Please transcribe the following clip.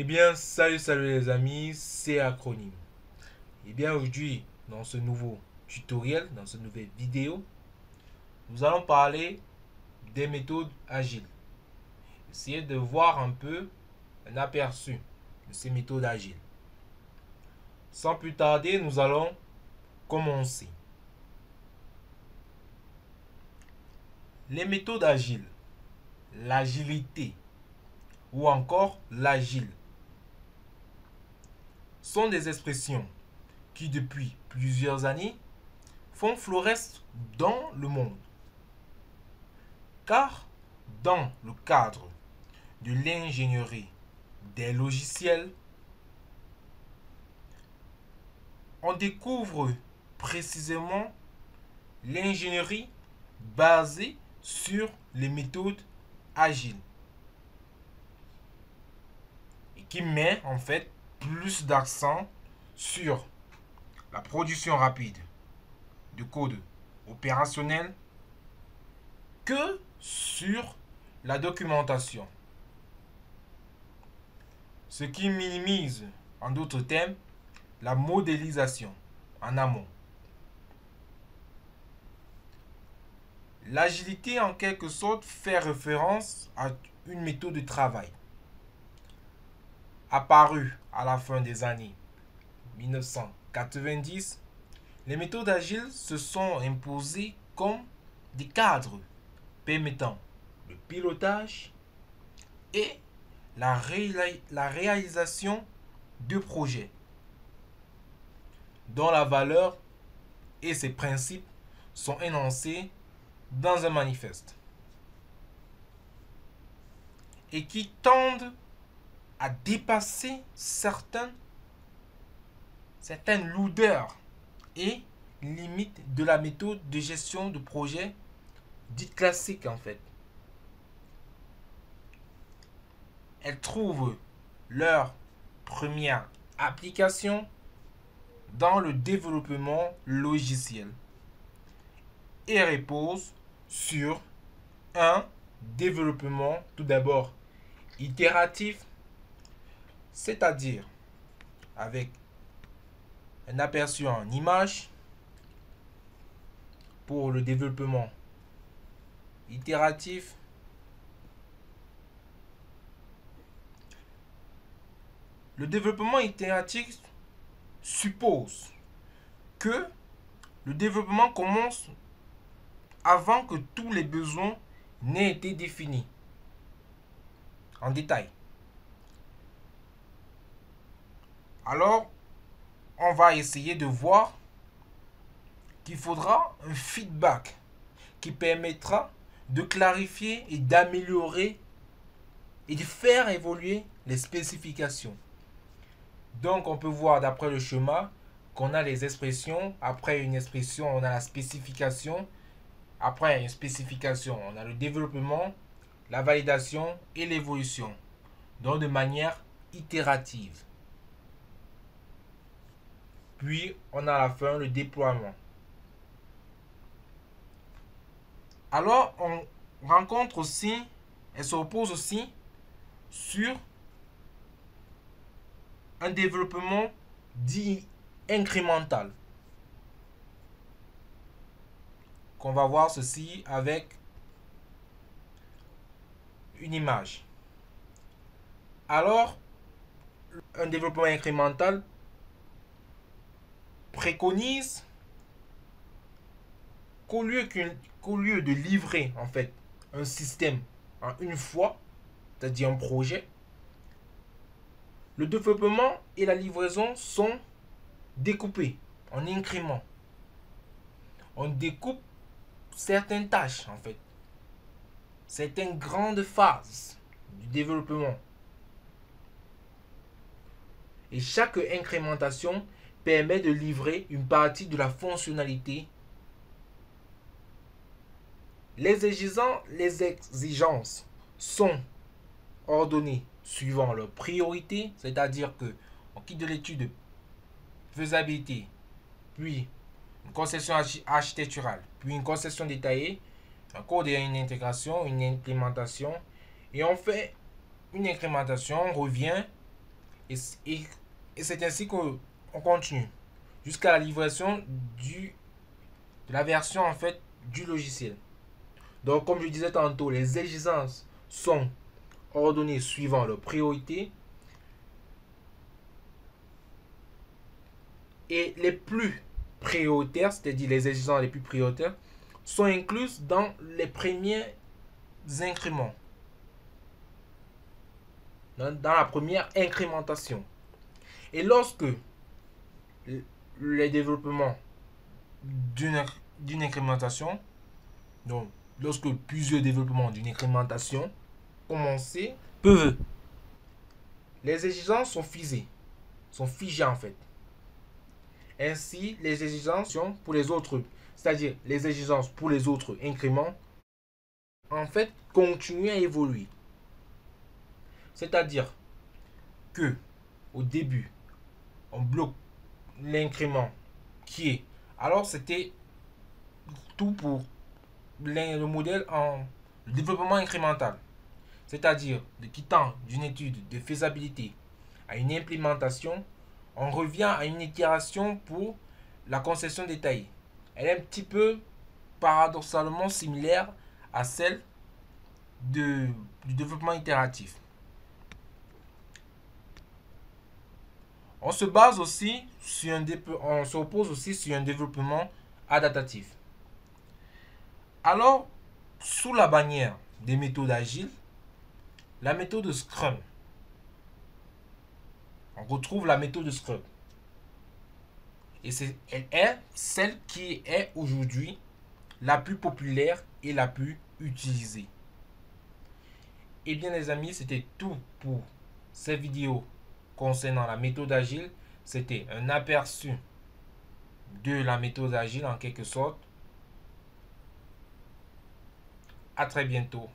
Eh bien, salut les amis, c'est Acronyme. Eh bien, aujourd'hui, dans ce nouveau tutoriel, dans cette nouvelle vidéo, nous allons parler des méthodes agiles. Essayer de voir un peu un aperçu de ces méthodes agiles. Sans plus tarder, nous allons commencer. Les méthodes agiles, l'agilité ou encore l'agile sont des expressions qui depuis plusieurs années font florès dans le monde. Car dans le cadre de l'ingénierie des logiciels, on découvre précisément l'ingénierie basée sur les méthodes agiles et qui met en fait plus d'accent sur la production rapide de code opérationnel que sur la documentation. Ce qui minimise, en d'autres termes, la modélisation en amont. L'agilité, en quelque sorte, fait référence à une méthode de travail apparue à la fin des années 1990. Les méthodes agiles se sont imposées comme des cadres permettant le pilotage et la réalisation de projets dont la valeur et ses principes sont énoncés dans un manifeste et qui tendent à dépasser certaines lourdeurs et limites de la méthode de gestion de projet dite classique en fait. Elles trouvent leur première application dans le développement logiciel et reposent sur un développement tout d'abord itératif, c'est-à-dire avec un aperçu en image pour le développement itératif. Le développement itératif suppose que le développement commence avant que tous les besoins n'aient été définis en détail. Alors, on va essayer de voir qu'il faudra un feedback qui permettra de clarifier et d'améliorer et de faire évoluer les spécifications. Donc, on peut voir d'après le schéma qu'on a les expressions. Après une expression, on a la spécification. Après une spécification, on a le développement, la validation et l'évolution. Donc, de manière itérative. Puis, on a à la fin le déploiement. Alors, on rencontre aussi, elle se repose aussi sur un développement dit incrémental. Qu'on va voir ceci avec une image. Alors, un développement incrémental préconise qu'au lieu de livrer en fait un système en une fois, c'est-à-dire un projet, le développement et la livraison sont découpés en incréments. On découpe certaines tâches en fait, certaines grandes phases du développement. Et chaque incrémentation permet de livrer une partie de la fonctionnalité. Les exigences sont ordonnées suivant leur priorité, c'est-à-dire que on quitte de l'étude de faisabilité, puis une conception architecturale, puis une conception détaillée, un code et une intégration, une implémentation, et on fait une incrémentation, on revient Et, et, et c'est ainsi qu'on continue jusqu'à la livraison de la version en fait du logiciel. Donc comme je disais tantôt, les exigences sont ordonnées suivant leur priorité et les plus prioritaires, c'est-à-dire les exigences les plus prioritaires, sont incluses dans les premiers incréments, dans la première incrémentation. Et lorsque les développements d'une incrémentation, donc lorsque plusieurs développements d'une incrémentation commencés, peuvent, les exigences sont figées en fait. Ainsi, les exigences pour les autres, c'est-à-dire les exigences pour les autres incréments, en fait, continuent à évoluer. C'est-à-dire que au début, on bloque l'incrément qui est. Alors, c'était tout pour le modèle en développement incrémental. C'est-à-dire, de quittant d'une étude de faisabilité à une implémentation, on revient à une itération pour la conception détaillée. Elle est un petit peu paradoxalement similaire à celle du développement itératif. On se base aussi sur on s'oppose aussi sur un développement adaptatif. Alors, sous la bannière des méthodes agiles, la méthode Scrum. On retrouve la méthode Scrum. Et elle est celle qui est aujourd'hui la plus populaire et la plus utilisée. Et bien les amis, c'était tout pour cette vidéo concernant la méthode agile. C'était un aperçu de la méthode agile en quelque sorte. À très bientôt.